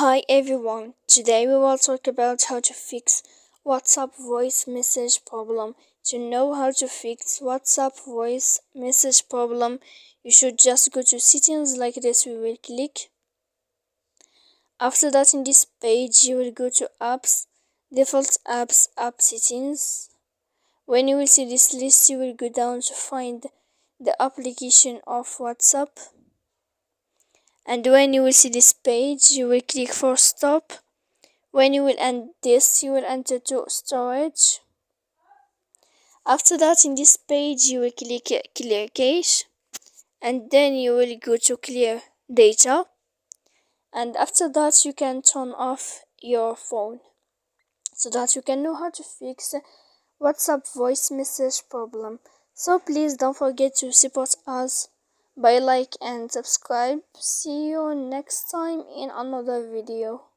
Hi everyone, today we will talk about how to fix WhatsApp voice message problem. To know how to fix WhatsApp voice message problem, you should just go to settings like this. We will click. After that, in this page, you will go to apps, default apps, app settings. When you will see this list, you will go down to find the application of WhatsApp. And when you will see this page, you will click for stop. When you will end this, you will enter to storage. After that, in this page, you will click clear cache, and then you will go to clear data. And after that, you can turn off your phone so that you can know how to fix WhatsApp voice message problem. So please don't forget to support us by like and subscribe. See you next time in another video.